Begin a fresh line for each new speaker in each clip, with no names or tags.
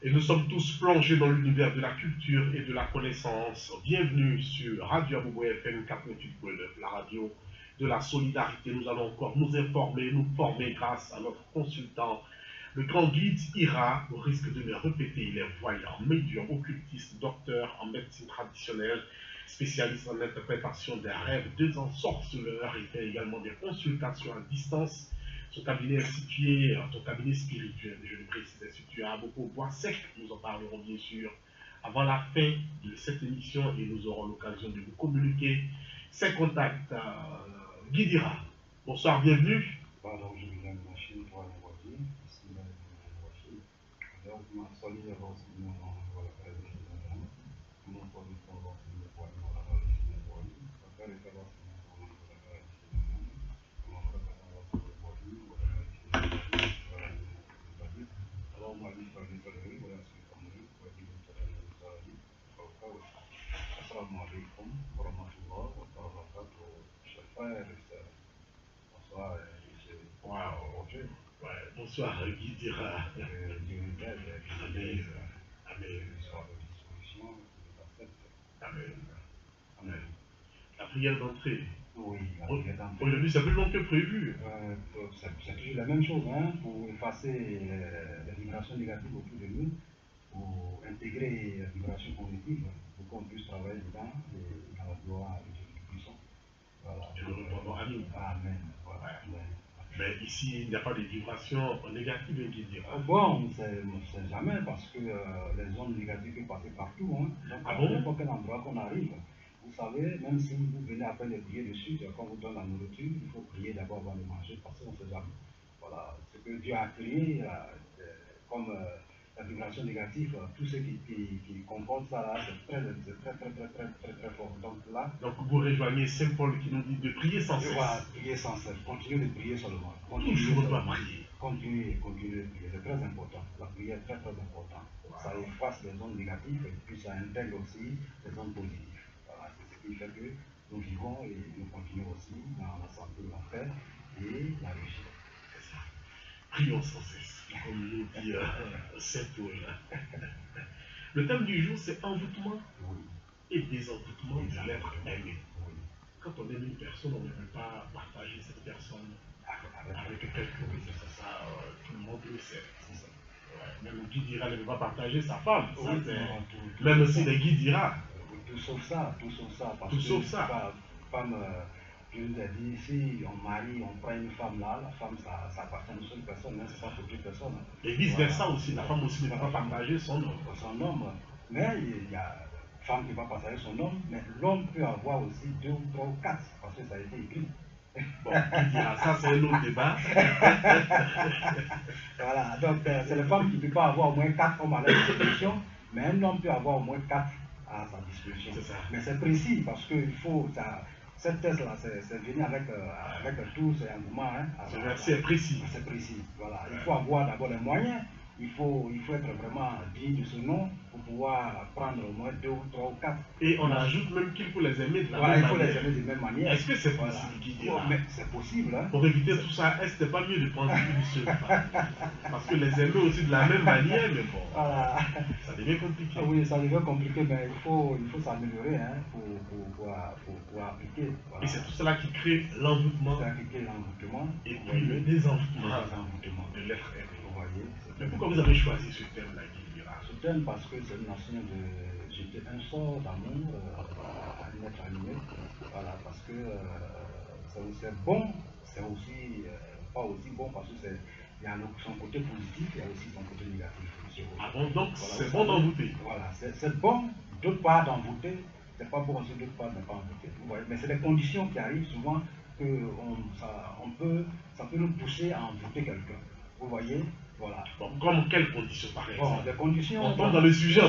Et nous sommes tous plongés dans l'univers de la culture et de la connaissance. Bienvenue sur Radio Abobo FM 88.9, la radio de la solidarité. Nous allons encore nous informer, nous former grâce à notre consultant, le grand guide Ira, au risque de me répéter. Il est voyant, médium, occultiste, docteur en médecine traditionnelle, spécialiste en interprétation des rêves, deux ensorceleurs. Il fait également des consultations à distance. Son cabinet est situé, ton cabinet spirituel, je le précise, est situé à Abobo Bois Sec. Nous en parlerons bien sûr avant la fin de cette émission et nous aurons l'occasion de vous communiquer ses contacts. Guidira, bonsoir, bienvenue.
Pardon, je viens de machine pour aller voiture. Ici, il y a une voiture. Donc, ma solide avance, mon voilà, mon solide avance, mon voilà, après, les avance, mon voilà, alors, moi, je suis allé sur le riz, voilà, c'est comme lui, voilà, je suis allé sur le riz. Assalamu alaikum, wa rahmatullah, wa barakatuh, chers frères et sœurs. Bonsoir, monsieur.
Wow. Ouais, bonsoir, Guidira.
Dieu nous aide,
Amen. Amen.
soit de disposition, de accepte.
Amen. Amen. La prière d'entrée.
Oui, la prière d'entrée.
Aujourd'hui, c'est plus long que prévu.
C'est toujours la même chose, hein, pour effacer les vibrations négatives autour de nous, pour intégrer les vibrations positives, pour qu'on puisse travailler dedans et dans la gloire de Dieu Tout-Puissant. Voilà.
Et nous répondons à nous.
Amen. Voilà.
Ouais.
Amen.
Mais ici, il n'y a pas de vibrations négatives, Guidira.
Bon, c'est jamais parce que les ondes négatives peuvent passer partout. Hein. Donc,
Ah
à
bon?
n'importe quel endroit qu'on arrive, vous savez, même si vous venez à peine de prier dessus, quand on vous donne la nourriture, il faut prier d'abord avant de manger parce qu'on ne sait jamais. Voilà, ce que Dieu a créé comme la vibration négative, tout ce qui comporte ça là, c'est très fort. Donc là,
Donc vous rejoignez Saint Paul qui nous dit de prier sans
je
cesse.
vais prier sans cesse, continuez de prier seulement.
Toujours doit prier.
Continuez de prier, c'est très important. La prière est très importante. Wow. Ça efface les ondes négatives et puis ça intègre aussi les ondes positives. Voilà, c'est ce qui fait que nous vivons et nous continuons aussi dans la santé, la paix et la réussite.
C'est ça. Prions sans cesse, comme nous dit Saint Paul. Le thème du jour, c'est envoûtement et désenvoûtement de l'être aimé.
Oui.
Quand on aime une personne, on ne peut pas partager cette personne avec quelqu'un. C'est ça, tout le monde le sait. Ouais. Même Guy Dira ne peut pas partager sa femme. Ça, même si les Guy Dira.
Tout sauf ça. Parce
tout sauf ça.
Femme, je vous ai dit, si on marie, on prend une femme là, la femme, ça appartient à une seule personne, hein, c'est pas pour toute personne.
Et vice versa aussi, la femme aussi ne peut pas partager son homme.
Son homme, mais il y a femme qui va partager son homme, mais l'homme peut avoir aussi 2 ou 3 ou 4, parce que ça a été écrit.
Bon, ça c'est un autre débat.
Voilà, donc c'est la femme qui ne peut pas avoir au moins 4 hommes à leur disposition, mais un homme peut avoir au moins 4 à sa disposition. Mais c'est précis parce qu'il faut, cette thèse-là, c'est venu avec tout ce engouement. Hein,
c'est précis.
C'est précis, voilà. Il faut avoir d'abord les moyens. Il faut être vraiment digne de ce nom pour pouvoir prendre au moins 2 ou 3 ou 4.
Et on ajoute même qu'il faut les aimer de la même
manière.
Il faut
les aimer de la même manière.
Est-ce que c'est possible, Guy Dira?
Mais c'est possible. Hein.
Pour éviter tout ça, est-ce que c'est pas mieux de prendre une seule femme? Parce que les aimer aussi de la même manière, mais bon,
voilà.
Ça devient compliqué.
Oui, ça devient compliqué, mais il faut s'améliorer hein, pour appliquer. Voilà.
Et c'est tout cela qui crée l'envoûtement.
C'est qui crée l'envoûtement.
Et puis le désenvoûtement de l'être aimé.
Vous voyez.
Mais pourquoi vous avez choisi ce thème-là, Guy Dira?
Ce thème parce que c'est une nation de jeter un sort d'amour à un être animé. Voilà, parce que c'est bon, c'est aussi pas aussi bon parce que il y a son côté positif, il y a aussi son côté négatif.
Ah bon, donc
voilà,
c'est bon d'envoûter.
Voilà, c'est bon d'autre part d'envoûter, c'est pas bon aussi d'autre part de ne pas envoûter. Vous voyez, mais c'est les conditions qui arrivent souvent que ça peut nous pousser à envoûter quelqu'un. Vous voyez, voilà.
Bon, comme quelles conditions par exemple?
Bon, les conditions.
On tombe dans le sujet.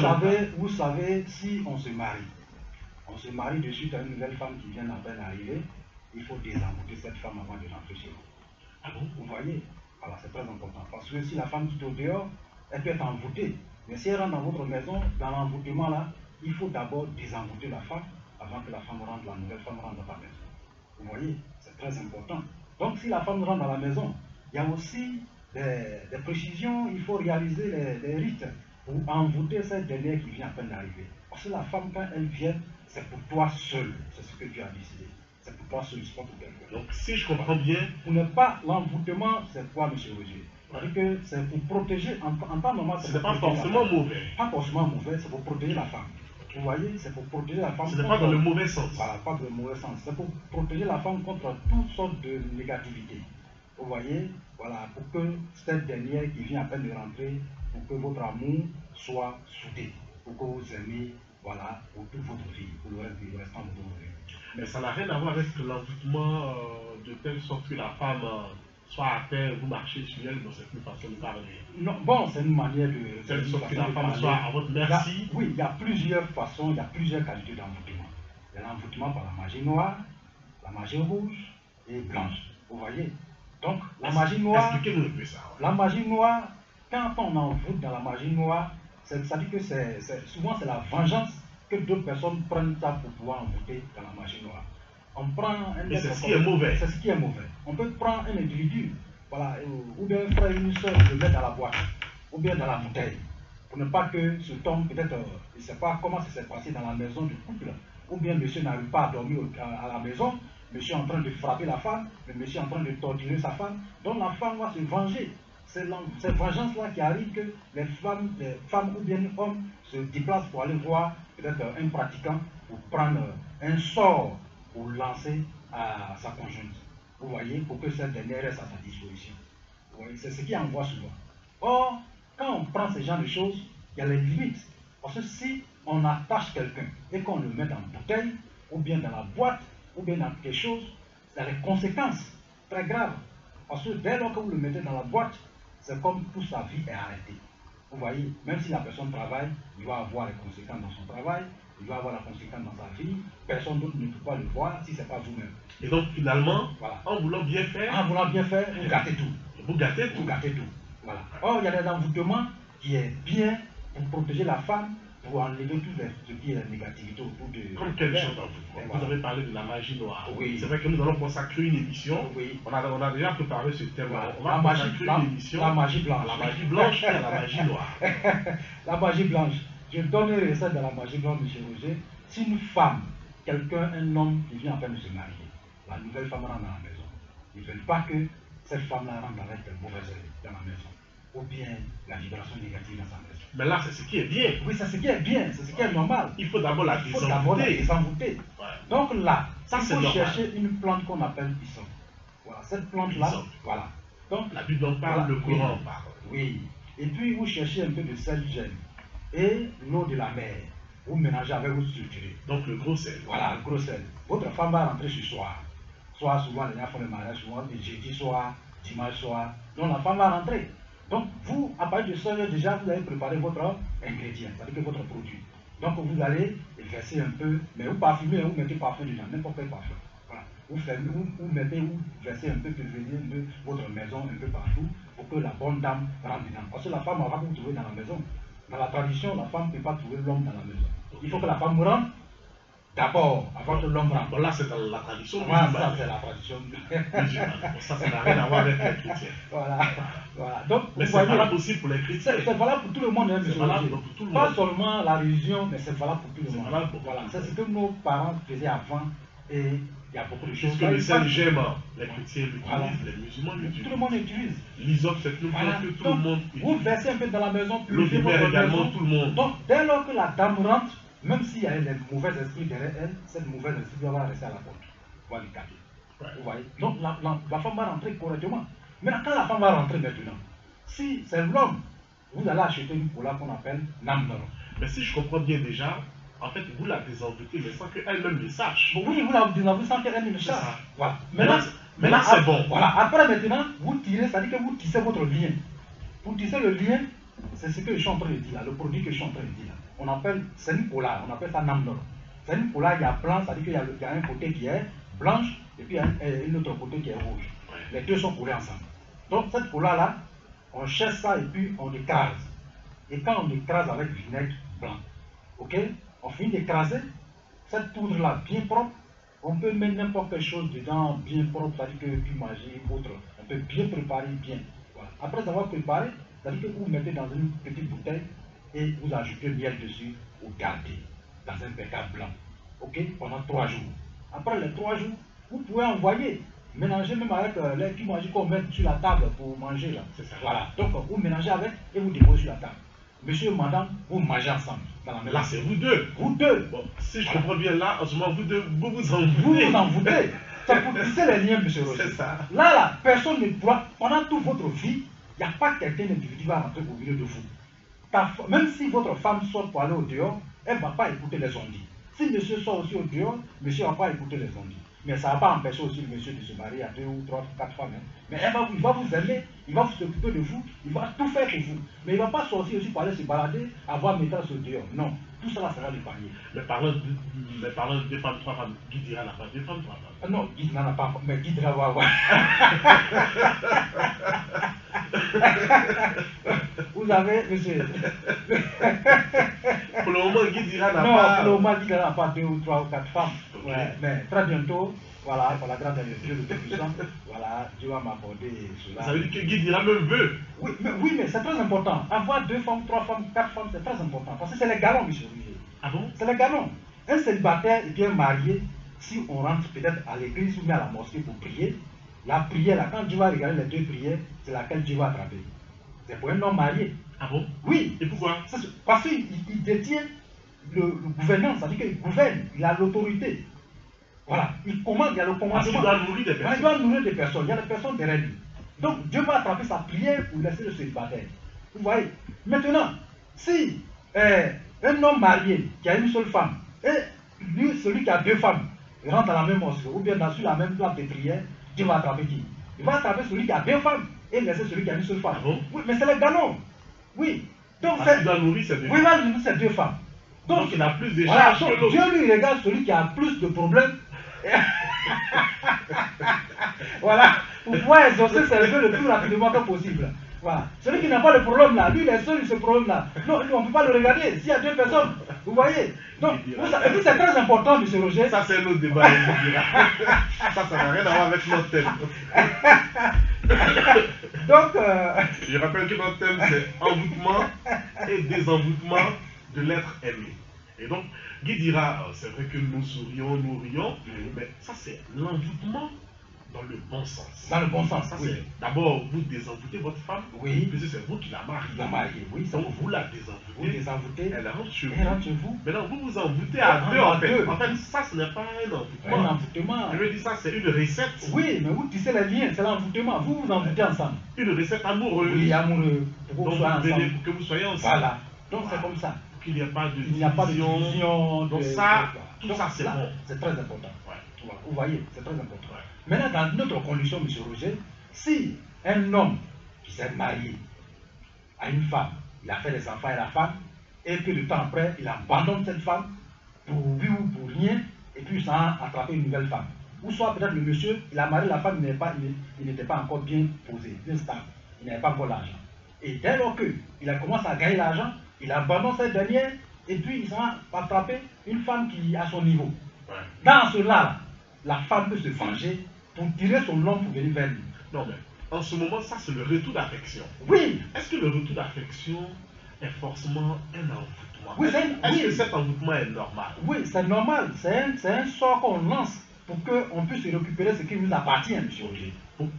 Vous savez, si on se marie de suite à une nouvelle femme qui vient à peine d'arriver, il faut désenvoûter cette femme avant de rentrer chez vous.
Ah bon?
Vous voyez, voilà, c'est très important. Parce que si la femme qui est au dehors, elle peut être envoûtée. Mais si elle rentre dans votre maison, dans l'envoûtement là, il faut d'abord désenvoûter la femme avant que la nouvelle femme rentre dans la maison. Vous voyez, c'est très important. Donc si la femme rentre dans la maison, il y a aussi des précisions, il faut réaliser les rites pour envoûter cette dernière qui vient à peine d'arriver. Parce que la femme, quand elle vient, c'est pour toi seul. C'est ce que tu as décidé. C'est pour toi seul, c'est pas pour quelqu'un.
Donc, si je comprends bien...
Pour ne pas, l'envoûtement, c'est quoi, M. Roger? C'est-à-dire que c'est pour protéger, en temps normal,
ce n'est pas forcément mauvais.
Pas forcément mauvais, c'est pour protéger la femme. Vous voyez, c'est pour protéger la femme.
Ce n'est pas dans le mauvais sens.
Voilà, pas dans le mauvais sens. C'est pour protéger la femme contre toutes sortes de négativité. Vous voyez, voilà, pour que cette dernière qui vient à peine de rentrer, pour que votre amour soit soudé, pour que vous aimez, voilà, pour toute votre vie, pour le restant de votre vie.
Mais ça n'a rien à voir avec l'envoûtement de telle sorte que la femme soit à terre, vous marchez sur elle, mais c'est une façon de parler.
Non, bon, c'est une manière de...
Telle sorte que la femme soit à votre merci.
Oui, il y a plusieurs façons, il y a plusieurs qualités d'envoûtement. Il y a l'envoûtement par la magie noire, la magie rouge et blanche. Vous voyez? Donc, la magie noire...
Expliquez-nous un peu ça. Ouais.
La magie noire, quand on envoûte dans la magie noire, ça dit que souvent c'est la vengeance que deux personnes prennent ça pour pouvoir envoûter dans la magie noire. On prend un...
Mais c'est ce qui est mauvais.
C'est ce qui est mauvais. On peut prendre un individu, voilà, ou bien un frère et une soeur, le mettre dans la boîte, ou bien dans la bouteille, pour ne pas que ce tombe, peut-être, il ne sait pas comment ça s'est passé dans la maison du couple, ou bien monsieur n'arrive pas à dormir à la maison, monsieur est en train de frapper la femme, le monsieur est en train de torturer sa femme, donc la femme va se venger. C'est cette vengeance-là qui arrive que les femmes ou bien les hommes se déplacent pour aller voir peut-être un pratiquant pour prendre un sort pour lancer à sa conjointe. Vous voyez, pour que cette dernière reste à sa disposition. C'est ce qui envoie souvent. Or, quand on prend ce genre de choses, il y a les limites. Parce que si on attache quelqu'un et qu'on le met dans une bouteille, ou bien dans la boîte, ou bien dans quelque chose, ça a des conséquences très graves. Parce que dès lors que vous le mettez dans la boîte, c'est comme toute sa vie est arrêtée. Vous voyez, même si la personne travaille, il va avoir les conséquences dans son travail, il va avoir la conséquence dans sa vie, personne d'autre ne peut pas le voir si ce n'est pas vous-même.
Et donc finalement,
voilà.
En voulant bien faire,
vous gâtez tout.
Vous gâtez tout.
Vous gâtez tout. Voilà. Or, il y a des envoûtements qui est bien pour protéger la femme, pour enlever tout ce qui est négativité autour de...
Comme quel genre d'envoûtement? Vous avez parlé de la magie noire.
Oui.
C'est vrai que nous allons consacrer une émission.
Oui.
On a déjà préparé ce thème.
Voilà.
On va consacrer une émission.
La magie blanche.
La magie blanche et la magie noire.
La magie blanche. Je donne une recette de la magie blanche, M. Roger. Si une femme, quelqu'un, un homme qui vient à peine de se marier, la nouvelle femme rentre dans la maison. Ils ne veulent pas que cette femme-là rentre avec de mauvaises idées dans la maison. Ou bien la vibration négative dans sa maison.
Mais là, c'est ce qui est bien.
Oui, c'est ce qui est bien, c'est ce qui est normal.
Il faut d'abord la
désenvoûter.
Ouais.
Donc là,
ça,
il faut chercher une plante qu'on appelle pisson. Voilà, cette plante-là, voilà. Donc,
la Bible en parle, le Coran en parle.
Oui. Et puis, vous cherchez un peu de sel gemme et l'eau de la mer. Vous mélangez avec, vous structurez.
Donc le gros sel.
Voilà, le gros sel. Votre femme va rentrer ce soir. Soit souvent, les gens font le mariage, souvent, jeudi soir, dimanche soir. Donc la femme va rentrer. Donc vous, à partir de ça, déjà, vous allez préparer votre ingrédient, c'est-à-dire que votre produit. Donc vous allez verser un peu, mais vous parfumez, vous mettez parfum dedans, n'importe quel parfum. Voilà. Vous versez un peu, pulvérisez un peu votre maison un peu partout pour que la bonne dame rentre dedans. Parce que la femme va vous trouver dans la maison. Dans la tradition, la femme ne peut pas trouver l'homme dans la maison. Il faut que la femme rentre d'abord, avant que l'homme rentre.
Bon, là, c'est dans la tradition
musulmane. Ça, c'est la tradition
musulmane. Ça n'a rien à voir avec les chrétiens.
Voilà. Donc,
mais c'est valable aussi pour les chrétiens.
C'est valable pour tout le monde.
C'est valable pour tout le monde.
Pas seulement la religion, mais c'est valable pour tout le monde.
Voilà.
C'est ce que nos parents faisaient avant et il y a beaucoup de choses.
Puisque le sel gemme, les chrétiens l'utilisent, les musulmans l'utilisent.
Tout le monde l'utilise.
L'hysope, c'est une plante que tout le monde utilise.
Vous versez un peu dans la maison,
l'eau de mer également, tout le monde.
Donc, dès lors que la dame rentre, même s'il y a les mauvais esprits derrière elle, cette mauvaise esprit va rester à la porte. On va lui taper. Vous voyez? Donc, la femme va rentrer correctement. Maintenant, quand la femme va rentrer maintenant, si c'est l'homme, vous allez acheter une poula qu'on appelle namnoro.
Mais si je comprends bien déjà, en fait, vous la désenvoûtez, mais sans qu'elle-même le sache.
Bon, oui, vous la désenvoûtez sans qu'elle-même le sache. Voilà.
Maintenant, c'est bon.
Voilà. Après, maintenant, vous tirez, c'est-à-dire que vous tissez votre lien. Pour tisser le lien, c'est ce que je suis en train de dire là, le produit que je suis en train de dire là. On appelle, c'est une poula, on appelle ça namnoro. C'est une poula, il y a blanc, c'est-à-dire qu'il y a un côté qui est blanche, et puis il y a un autre côté qui est rouge. Les deux sont collés ensemble. Donc, cette poula-là, on cherche ça et puis on écrase. Et quand on écrase avec vinaigre blanc, ok, on finit d'écraser, cette poudre-là bien propre, on peut mettre n'importe quelle chose dedans, bien propre, c'est-à-dire que du magie, autre, on peut bien préparer, bien. Voilà. Après avoir préparé, c'est-à-dire que vous mettez dans une petite bouteille, et vous ajoutez le miel dessus, vous gardez dans un bécane blanc, ok, pendant 3 jours. Après les 3 jours, vous pouvez envoyer, mélanger même avec les cubes magiques qu'on met sur la table pour manger là.
C'est ça.
Voilà, donc vous mélangez avec et vous déposez sur la table. Monsieur et madame, vous mangez ensemble dans la maison.
Là, c'est vous deux.
Vous deux.
Bon, si je comprends bien, là, en ce moment, vous deux, vous vous en
Vous
voulez.
vous en voulez. C'est pour tisser les liens, monsieur Roger.
C'est ça.
Là, personne ne pourra, pendant toute votre vie, il n'y a pas quelqu'un d'individu qui va rentrer au milieu de vous. Même si votre femme sort pour aller au dehors, elle ne va pas écouter les ondits. Si monsieur sort aussi au dehors, monsieur ne va pas écouter les ondits. Mais ça ne va pas empêcher aussi le monsieur de se marier à 2 ou 3 ou 4 femmes. Hein. Mais il va vous aimer, il va s'occuper de vous, il va tout faire pour vous. Mais il ne va pas sortir aussi pour aller se balader, avoir maîtresse au dehors. Non, tout cela sera épargné.
Mais parlant de 2 femmes, 3 femmes, Guy dira n'a pas 2 femmes, 3 femmes.
Non, Guy n'en a pas, mais Guy va avoir. Vous avez, monsieur.
Pour le moment, Guy dira n'a
non,
pas.
pour le moment, Guy n'a pas 2 ou 3 ou 4 femmes.
Okay.
Ouais, mais très bientôt, voilà, pour la grande Dieu de Tout-Puissant, voilà, Dieu va m'accorder cela.
Ça veut dire que Guy dira même veut.
Oui, mais c'est très important. Avoir 2 femmes, 3 femmes, 4 femmes, c'est très important. Parce que c'est les galons, monsieur Olivier.
Ah bon?
C'est les galons. Un célibataire et bien marié, si on rentre peut-être à l'église ou bien à la mosquée pour prier, la prière, là, quand Dieu va regarder les 2 prières, c'est laquelle Dieu va attraper. C'est pour un homme marié.
Ah bon?
Oui.
Et pourquoi?
Parce qu'il détient le gouvernement, c'est-à-dire qu'il gouverne, il a l'autorité. Voilà, il commande, il y a le commandement.
Parce qu'il doit nourrir des personnes.
Il doit nourrir des personnes, il y a des personnes derrière lui. Donc Dieu va attraper sa prière pour laisser le célibataire. Vous voyez? Maintenant, si un homme marié qui a une seule femme, et lui, celui qui a 2 femmes, il rentre dans la même mosquée, ou bien sur la même place de prière, Dieu va attraper qui? Il va attraper celui qui a 2 femmes et laisser celui qui a une seule femme.
Ah bon?
Oui, mais c'est le ganon. Oui. Donc
parce qu'il doit nourrir ces 2 femmes.
Oui, il va nourrir ces 2 femmes.
Donc il a plus de
voilà,
charges que l'autre.
Dieu lui regarde celui qui a plus de problèmes. Voilà, pour pouvoir exaucer ses vœux le plus rapidement que possible. Voilà. Celui qui n'a pas de problème là, lui il est seul ce problème là. Non, on ne peut pas le regarder. S'il y a 2 personnes, vous voyez. Donc, et puis c'est très important, M. Roger.
Ça c'est l'autre débat. Ça n'a rien à voir avec notre thème.
Donc,
je rappelle que notre thème c'est envoûtement et désenvoûtement de l'être aimé. Et donc, Guy dira, c'est vrai que nous sourions, nous rions, mais ça c'est l'envoûtement dans le bon sens.
Dans le bon sens,
ça,
oui.
D'abord, vous désenvoûtez votre femme,
oui.
Puis c'est vous qui la mariez.
La mariée, oui.
Donc vous la désenvoûtez.
Vous désenvoûtez.
Elle rentre chez
vous.
Maintenant, vous vous envoûtez à 2 en fait. En fait, ça ce n'est pas un envoûtement.
Un envoûtement.
Je veux dire, ça c'est une recette.
Oui, mais vous tissez les liens, c'est l'envoûtement. Vous vous envoûtez ensemble.
Une recette amoureuse.
Oui, amoureux. Pour que vous soyez ensemble.
Pour que vous soyez ensemble.
Voilà. Donc c'est comme ça.
Qu'il n'y a pas de
division. Il n'y a pas de division.
Donc ça, tout ça c'est bon.
C'est très important.
Ouais.
Vous voyez, c'est très important.
Ouais.
Maintenant, dans notre condition, M. Roger, si un homme qui s'est marié à une femme, il a fait des enfants à la femme, et que de temps après, il abandonne cette femme pour lui ou pour rien, et puis il s'en a attrapé une nouvelle femme. Ou soit peut-être le monsieur, il a marié la femme, il n'était pas encore bien posé, bien stable, il n'avait pas encore l'argent. Et dès lors qu'il a commencé à gagner l'argent, il abandonne cette dernière, et puis il s'en a attrapé une femme qui est à son niveau.
Ouais.
Dans cela, la femme peut se venger pour tirer son homme pour venir vers lui.
Non, mais en ce moment, ça c'est le retour d'affection.
Oui.
Est-ce que le retour d'affection est forcément un envoûtement?
Oui,
est-ce que cet envoûtement est normal?
Oui, c'est normal. C'est un sort qu'on lance pour qu'on puisse récupérer ce qui nous appartient, M. Roger.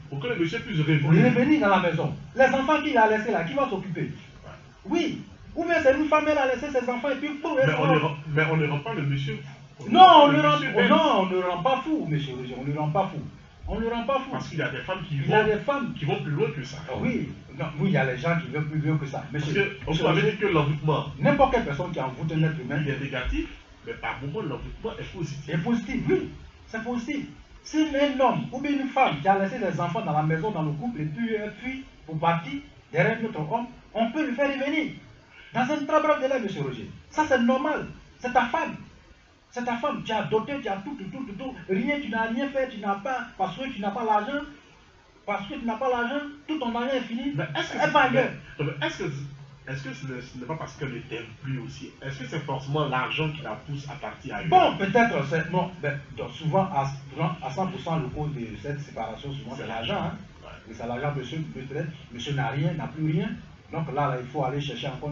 Pour que le monsieur puisse revenir.
Revenir dans la maison. Les enfants qu'il a laissés là, qui va s'occuper? Ouais. Oui. Ou bien c'est une femme, elle a laissé ses enfants et puis pour
mais on ne rend pas le monsieur.
Non, on ne le rend pas fou, M. Roger. On ne le rend pas fou. On ne le rend pas fou.
Parce qu'il y a des femmes qui vont plus loin que ça.
Oui, non, oui, il y a les gens qui vont plus loin que ça.
Monsieur, parce que vous avez dit que l'envoûtement,
n'importe quelle personne qui envoûte un être humain,
il est négatif, mais par moment l'envoûtement est positif.
C'est positif, oui, c'est positif. Si un homme ou bien une femme qui a laissé des enfants dans la maison, dans le couple, et puis fuit pour partir derrière notre homme, on peut le faire revenir. Dans un très bref délai, M. Roger. Ça, c'est normal. C'est ta femme. C'est ta femme, tu as doté, tu as tout, rien, tu n'as rien fait, tu n'as pas, parce que tu n'as pas l'argent, tout ton argent est fini,
mais est-ce que
elle va ailleurs.
Est-ce que ce n'est pas parce qu'elle ne t'aime plus aussi? Est-ce que c'est forcément l'argent qui la pousse à partir ailleurs?
Bon, peut-être, non, donc souvent, à 100%, le cause de cette séparation, souvent, c'est l'argent. Hein? Ouais. C'est l'argent, monsieur n'a rien, n'a plus rien. Donc là, il faut aller chercher encore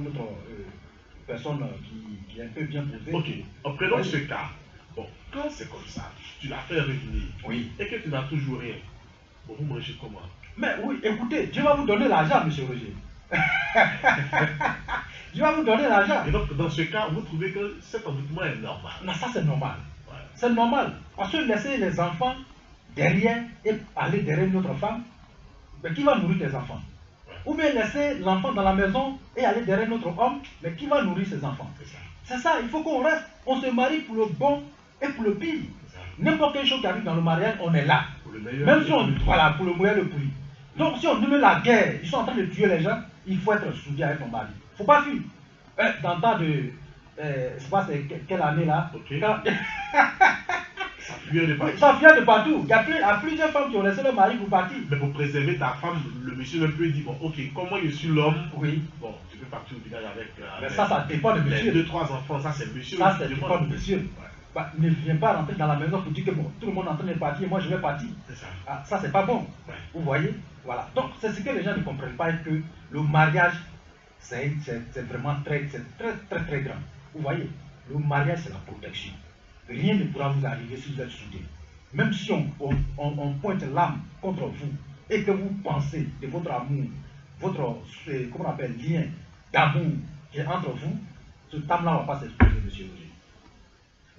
personne qui est un peu bien posée.
Ok, prenons ce cas. Bon, quand c'est comme ça, tu l'as fait revenir,
oui,
et que tu n'as toujours rien, bon, vous mangez comment?
Mais oui, écoutez, Dieu va vous donner l'argent, monsieur Roger. Dieu va vous donner l'argent.
Et donc, dans ce cas, vous trouvez que cet envoûtement est normal?
Non, ça c'est normal.
Ouais.
C'est normal. Parce que laisser les enfants derrière et aller derrière une autre femme, mais qui va nourrir tes enfants?
Ouais.
Ou bien laisser l'enfant dans la maison et aller derrière notre homme, mais qui va nourrir ses enfants? C'est ça, il faut qu'on reste. On se marie pour le bon et pour le pire. N'importe quelle chose qui arrive dans le mariage, on est là.
Pour le meilleur.
Même si on, voilà, pour le meilleur et le pire. Donc si on nous met la guerre, ils sont en train de tuer les gens, il faut être soudé avec ton mari. Il ne faut pas fuir. Dans le temps de, je ne sais pas c'est quelle année là.
Okay.
Quand...
Ça fuyait de partout.
Ça fuyait de partout. Il y a plusieurs femmes qui ont laissé leur mari pour partir.
Mais pour préserver ta femme, le monsieur ne peut dire, bon, ok, comme moi je suis l'homme,
oui.
Bon, tu peux partir au village avec...
Mais ça dépend de monsieur.
Les 2-3 enfants, ça c'est monsieur.
Ça, ça dépend de monsieur. Ouais. Bah, ne viens pas rentrer dans la maison pour dire que bon, tout le monde est en train de partir et moi je vais partir. C'est ça. Ah, ça, c'est pas bon. Ouais. Vous voyez? Voilà. Donc, c'est ce que les gens ne comprennent pas, que le mariage, c'est vraiment très grand. Vous voyez? Le mariage, c'est la protection. Rien ne pourra vous arriver si vous êtes soudés. Même si on pointe l'âme contre vous et que vous pensez de votre amour, votre, comment on appelle, lien d'amour qui est entre vous, cette âme-là ne va pas s'exploser, monsieur Roger.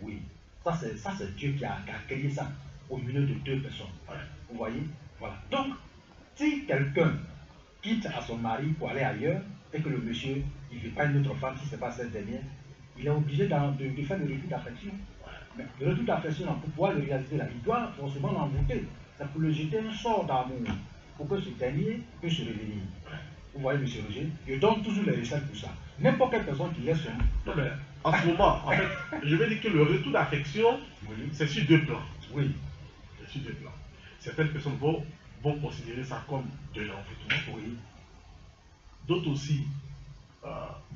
Oui, ça c'est Dieu qui a créé ça au milieu de deux personnes. Ouais. Vous voyez? Voilà. Donc, si quelqu'un quitte à son mari pour aller ailleurs et que le monsieur il ne veut pas une autre femme, si ce n'est pas cette dernière, il est obligé de faire le retour d'affection. Ouais. Mais le retour d'affection, pour pouvoir le réaliser là, il doit forcément l'envoûter. C'est pour le jeter un sort d'amour, pour que ce dernier puisse se réveiller. Ouais. Vous voyez, monsieur Roger, je donne toujours les recettes pour ça. N'importe quelle personne qui laisse son...
Non, mais en ce moment, en fait, je vais dire que le retour d'affection, oui. C'est sur deux plans.
Oui.
C'est sur deux plans. Certaines personnes vont considérer ça comme de l'envoûtement. Oui. D'autres aussi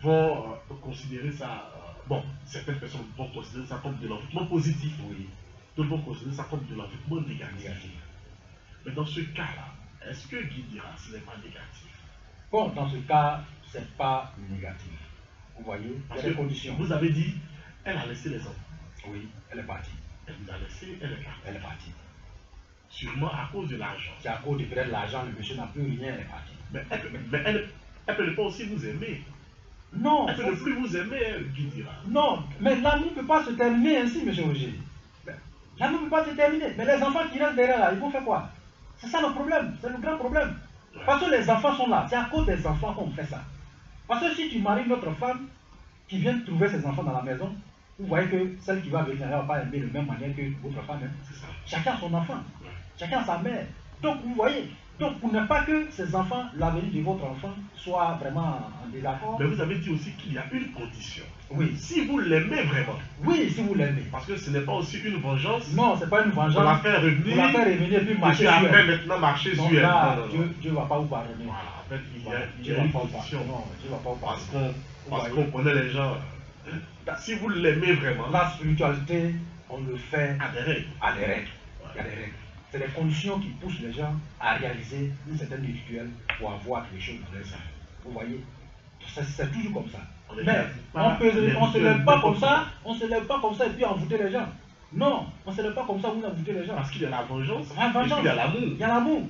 vont considérer ça... bon, certaines personnes vont considérer ça comme de l'envoûtement positif. Oui. D'autres vont considérer ça comme de l'envoûtement négatif. Mais dans ce cas-là, est-ce que Guy dira ce n'est pas négatif?
Bon, dans ce cas, ce n'est pas négatif. Vous voyez, il y a des conditions.
Vous avez dit, elle a laissé les enfants.
Oui, elle est partie.
Elle vous a laissé, elle est partie.
Elle est partie.
Sûrement à cause de l'argent.
C'est à cause de peut-être l'argent, le monsieur n'a plus rien, elle est partie.
Mais elle peut ne pas aussi vous aimer.
Non.
Elle peut ne plus vous aimer, Guy dira.
Non, mais l'amour ne peut pas se terminer ainsi, monsieur Roger. L'amour ne peut pas se terminer. Mais les enfants qui restent derrière là, ils vont faire quoi? C'est ça le problème, c'est le grand problème. Ouais. Parce que les enfants sont là, c'est à cause des enfants qu'on fait ça. Parce que si tu maries une autre femme qui vient trouver ses enfants dans la maison, vous voyez que celle qui va venir, elle ne va pas aimer de la même manière que votre femme. Hein. C'est ça. Chacun a son enfant, ouais. Chacun a sa mère. Donc vous voyez, donc pour ne pas que ces enfants, l'avenir de votre enfant, soit vraiment en désaccord.
Mais vous avez dit aussi qu'il y a une condition.
Oui.
Si vous l'aimez vraiment.
Oui, si vous l'aimez.
Parce que ce n'est pas aussi une vengeance.
Non, ce n'est pas une vengeance.
Pour la faire revenir.
Pour la faire revenir et puis marcher
sur elle. Après maintenant marcher sur elle.
Dieu ne va pas vous pardonner.
Voilà, en fait, il y a une condition.
Non, Dieu ne va pas vous
pardonner. Parce qu'on connaît les gens. Si vous l'aimez vraiment.
La spiritualité, on le fait
à des règles.
À des règles. Il y a des règles. C'est les conditions qui poussent les gens à réaliser une certaine rituel pour avoir quelque chose dans leur vie. Vous voyez? C'est toujours comme ça. Mais on ne se lève pas comme ça, on se lève pas comme ça et puis envoûter les gens. Non, on ne se lève pas comme ça, vous envoûtez les gens.
Parce qu'il y a la vengeance,
et puis
il y a l'amour.
Il y a l'amour.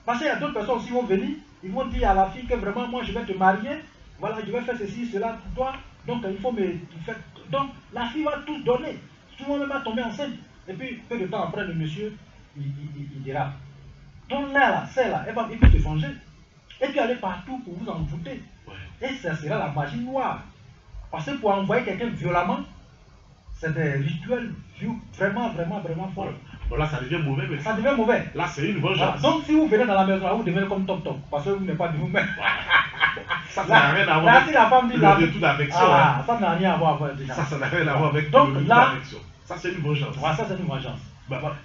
Parce qu'il y a d'autres personnes qui vont venir, ils vont dire à la fille que vraiment moi je vais te marier, voilà, je vais faire ceci, cela pour toi, donc il faut me faire. Donc la fille va tout donner. Souvent même va tomber enceinte. Et puis peu de temps après, le monsieur, il dira, donc là, celle-là, il peut se venger. Et puis aller partout pour vous envoûter. Ouais. Et ça sera la magie noire. Parce que pour envoyer quelqu'un violemment, c'est des rituels vraiment forts.
Bon là ça devient mauvais. Mais
ça devient mauvais.
Là c'est une vengeance.
Voilà. Donc si vous venez dans la maison, là, vous devenez comme Tom Tom. Parce que vous n'êtes pas de vous-même.
Ça n'a rien à voir avec le retour d'affection.
Ah, ça n'a rien à voir avec
ça n'a rien à voir avec
donc,
le retour d'affection. Ça c'est une vengeance.
Ouais, ça c'est une vengeance.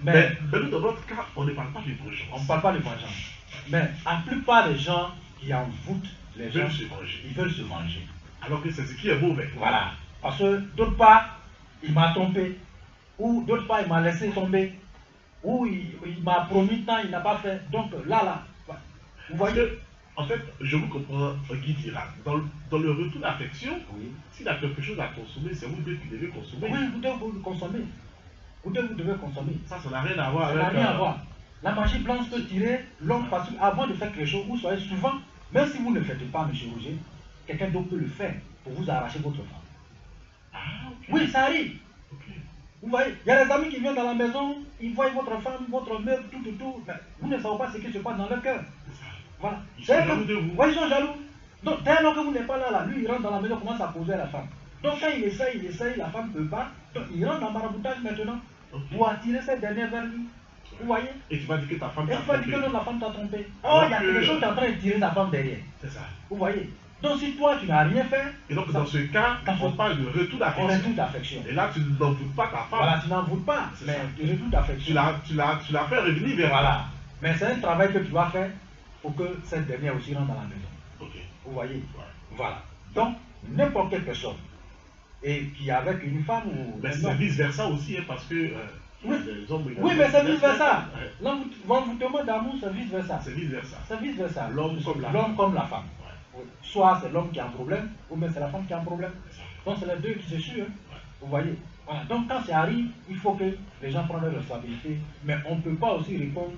Mais nous dans notre cas, on ne parle pas de vengeance.
On ne parle pas de vengeance. Mais la plupart des gens qui envoûtent les gens, ils veulent se venger.
Alors que c'est ce qui est mauvais.
Voilà. Parce que d'autre part, il m'a trompé. Ou d'autre part, il m'a laissé tomber. Ou il m'a promis tant, il n'a pas fait. Donc là, vous voyez.
En fait, je vous comprends, Guy Dira. Dans le retour d'affection,
Oui.
s'il a quelque chose à consommer, c'est vous deux qui devez consommer.
Oui, vous devez consommer. Vous devez consommer.
Ça n'a rien à voir
Ça
avec...
n'a rien à voir. La magie blanche peut tirer l'homme parce qu'avant de faire quelque chose, vous soyez souvent, même si vous ne le faites pas, M. Roger, quelqu'un d'autre peut le faire pour vous arracher votre femme.
Ah, ok.
Oui, ça arrive.
Ok.
Vous voyez, il y a des amis qui viennent dans la maison, ils voient votre femme, votre meuble, tout. Mais vous ne savez pas ce qui se passe dans leur cœur. Voilà.
Ils sont jaloux de vous.
Oui, ils sont jaloux. Donc, dès lors que vous n'êtes pas là, lui, il rentre dans la maison, commence à poser à la femme. Donc, quand il essaye, la femme ne peut pas. Donc, il rentre dans le maraboutage maintenant pour attirer cette dernière vers lui. Vous voyez?
Et tu vas dire que ta femme
t'a trompé. Et tu vas dire que non, la femme t'a trompé.
Oh,
il y a quelque chose qui est en train de tirer sa femme derrière.
C'est ça.
Vous voyez? Donc, si toi, tu n'as rien fait.
Et donc, dans ce cas, on parle de retour d'affection.
Retour d'affection.
Et là, tu n'en voûtes pas ta femme.
Voilà, tu n'en voûtes pas. Mais tu retour d'affection.
Tu l'as fait revenir vers.
Voilà. Mais c'est un travail que tu vas faire pour que cette dernière aussi rentre dans la maison.
Ok.
Vous voyez?
Ouais.
Voilà. Donc, n'importe quelle personne, et qui est avec une femme ou.
Mais c'est vice-versa aussi, hein, parce que.
Oui,
les hommes,
mais c'est vice-versa. L'envoûtement d'amour, c'est vice-versa.
C'est vice-versa.
C'est vice-versa.
L'homme
comme la femme.
Ouais.
Soit c'est l'homme qui a un problème, ou bien c'est la femme qui a un problème. Donc c'est les deux qui se suivent. Hein. Vous voyez? Voilà. Donc quand ça arrive, il faut que les gens prennent leurs responsabilités. Mais on ne peut pas aussi répondre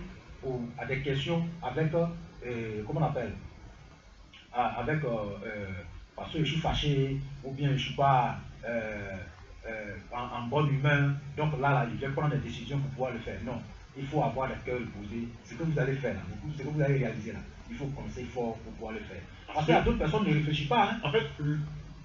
à des questions avec, comment on appelle, parce que je suis fâché, ou bien je ne suis pas en bonne humeur. Donc là, je vais prendre des décisions pour pouvoir le faire. Non, il faut avoir le cœur posé. Ce que vous allez faire là, ce que vous allez réaliser là, il faut penser fort pour pouvoir le faire. Parce qu'il y a d'autres personnes qui ne réfléchissent pas. Hein.
En fait,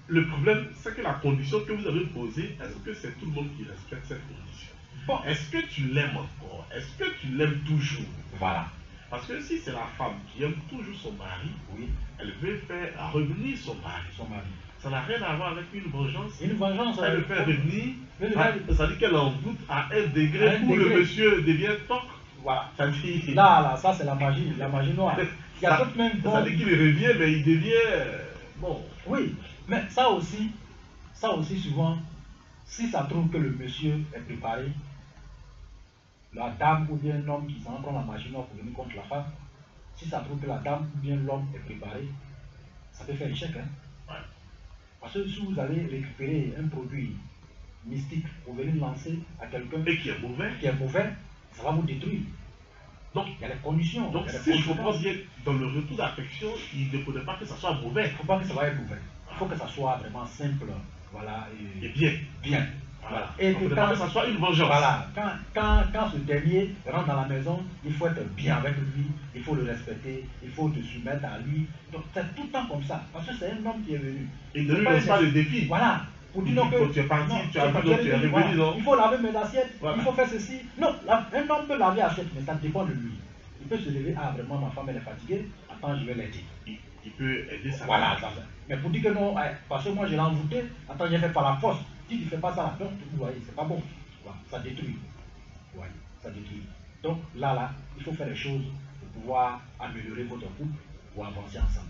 le problème, c'est que la condition que vous avez posée, est-ce que c'est tout le monde qui respecte cette condition?
Bon.
Est-ce que tu l'aimes encore? Est-ce que tu l'aimes toujours?
Voilà.
Parce que si c'est la femme qui aime toujours son mari,
oui,
elle veut faire revenir son mari. Ça n'a rien à voir avec une vengeance.
Une vengeance,
elle le fait revenir. Ça dit qu'elle envoûte à un degré où le monsieur devient toc.
Voilà.
Ça dit.
Là, ça c'est la magie noire. Il y a d'autres même.
Ça dit qu'il revient, mais il devient. Bon.
Oui, mais ça aussi souvent, si ça trouve que le monsieur est préparé, la dame ou bien l'homme qui s'en prend la magie noire pour venir contre la femme, si ça trouve que la dame ou bien l'homme est préparé, ça peut faire échec. Hein? Ouais. Parce que si vous allez récupérer un produit mystique pour venir lancer à quelqu'un
et qui est mauvais,
ça va vous détruire. Donc il y a les conditions.
Donc si je comprends bien, dans le retour d'affection, il ne faudrait pas que ça soit mauvais.
Il ne faut pas que ça soit mauvais. Il faut que ça soit vraiment simple. Voilà.
Et bien.
Bien. Voilà. Et
que quand ça soit une vengeance.
Voilà. Quand ce dernier rentre dans la maison, il faut être bien avec lui, il faut le respecter, il faut te soumettre à lui. Donc c'est tout le temps comme ça. Parce que c'est un homme qui est venu.
Et ne lui laisse pas le défi.
Voilà. Pour dire que
tu es parti, tu as vu, tu es revenu, non?
Il faut laver mes assiettes, voilà. Il faut faire ceci. Non, un homme peut laver l'assiette, mais ça dépend de lui. Il peut se lever, ah vraiment ma femme elle est fatiguée, attends je vais l'aider.
Il peut aider sa
Voilà, ça. Mais pour dire que non, parce que moi je l'ai envoûté, attends je vais faire par la force. Si tu ne fais pas ça, donc vous voyez, c'est pas bon. Voilà, ça détruit. Vous voyez, ça détruit. Donc là, il faut faire les choses pour pouvoir améliorer votre couple, pour avancer ensemble.